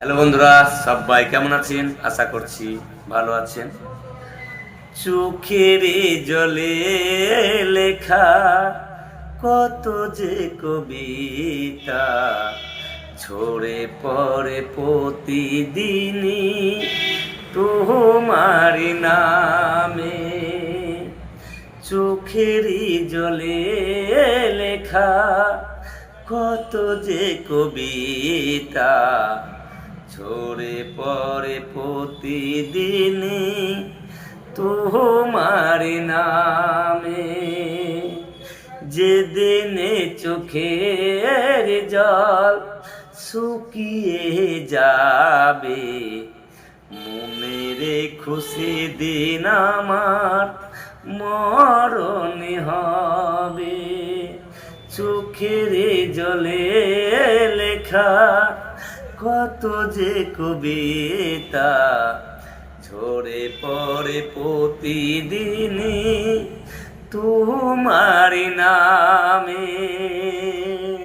Hello বন্ধুরা, সবাই কেমন আছেন? আশা করছি ভালো আছেন। চোখের জলে লেখা কত যে কবিতা ঝরে পড়ে প্রতিদিনই তোমার নামে। চোখের জলে লেখা কত যে কবিতা ঝরে পড়ে প্রতিদিনই তোমার নামে। যেদিনে চোখের জল শুকিয়ে যাবে, মনে রেখো সেদিন আমার মরণ হবে। চোখের জলে লেখা কত যে কবিতা ঝরে পড়ে প্রতিদিনই তোমার নামে।